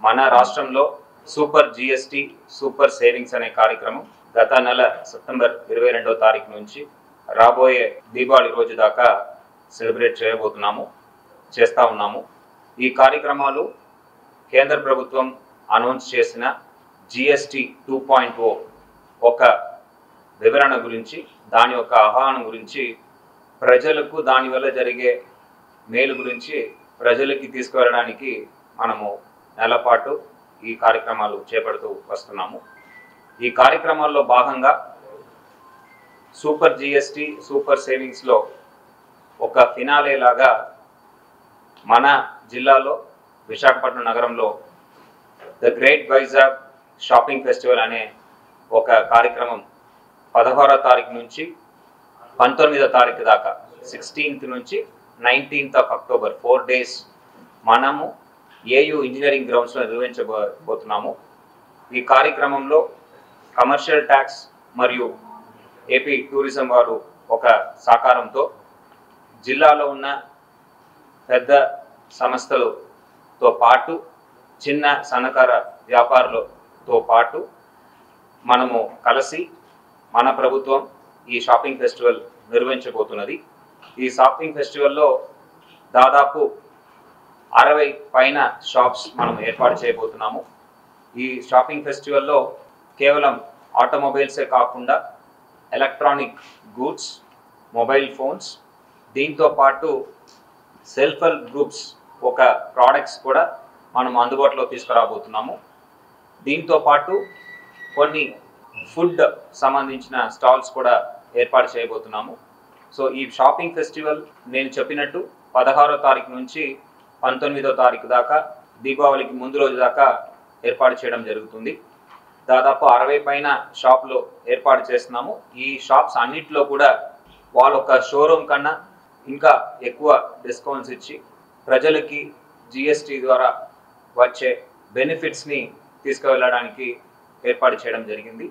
మన రాష్ట్రంలో super GST super savings అనే కార్యక్రమం గత నెల సెప్టెంబర్ 22వ తారీఖు నుంచి రాబోయే దీపావళి రోజు దాకా సెలబ్రేట్ చేస్తా ఉన్నాము. ఈ కార్యక్రమాలు కేంద్ర ప్రభుత్వం అనౌన్స్ చేసిన జిఎస్టీ 2.0 ఒక వివరణ గురించి, దాని యొక్క ఆహ్వానం గురించి, ప్రజలకు దానివల్ల జరిగే మేలు గురించి ప్రజలకి తీసుకువెళ్ళడానికి మనము నెలపాటు ఈ కార్యక్రమాలు చేపడుతూ వస్తున్నాము. ఈ కార్యక్రమాల్లో భాగంగా సూపర్ జిఎస్టీ సూపర్ సేవింగ్స్లో ఒక ఫినాలే లాగా మన జిల్లాలో విశాఖపట్నం నగరంలో the great Vizag shopping festival అనే ఒక కార్యక్రమం 16వ తారీఖు నుంచి 19వ తారీఖు దాకా 16th నుంచి 19th of October 4 days మనము ఏయూ ఇంజనీరింగ్ గ్రౌండ్స్లో నిర్వహించబోతున్నాము. ఈ కార్యక్రమంలో కమర్షియల్ ట్యాక్స్ మరియు ఏపీ టూరిజం వారు ఒక సహకారంతో జిల్లాలో ఉన్న పెద్ద సంస్థలతో పాటు చిన్న సన్నకార వ్యాపారులతో పాటు మనము కలిసి మన ప్రభుత్వం ఈ షాపింగ్ ఫెస్టివల్ నిర్వహించబోతున్నది. ఈ షాపింగ్ ఫెస్టివల్లో దాదాపు 60 పైన షాప్స్ మనం ఏర్పాటు చేయబోతున్నాము. ఈ షాపింగ్ ఫెస్టివల్లో కేవలం ఆటోమొబైల్సే కాకుండా ఎలక్ట్రానిక్ గూడ్స్, మొబైల్ ఫోన్స్, దీంతో పాటు సెల్ఫ్ హెల్ప్ గ్రూప్స్ ఒక ప్రోడక్ట్స్ కూడా మనం అందుబాటులో తీసుకురాబోతున్నాము. దీంతో పాటు కొన్ని ఫుడ్ సంబంధించిన స్టాల్స్ కూడా ఏర్పాటు చేయబోతున్నాము. సో ఈ షాపింగ్ ఫెస్టివల్ నేను చెప్పినట్టు 16వ తారీఖు నుంచి 19వ తారీఖు దాకా దీపావళికి ముందు రోజు దాకా ఏర్పాటు చేయడం జరుగుతుంది. దాదాపు 60 పైన షాపులు ఏర్పాటు చేస్తున్నాము. ఈ షాప్స్ అన్నింటిలో కూడా వాళ్ళ ఒక షోరూమ్ కన్నా ఇంకా ఎక్కువ డిస్కౌంట్స్ ఇచ్చి ప్రజలకి జిఎస్టీ ద్వారా వచ్చే బెనిఫిట్స్ని తీసుకువెళ్ళడానికి ఏర్పాటు చేయడం జరిగింది.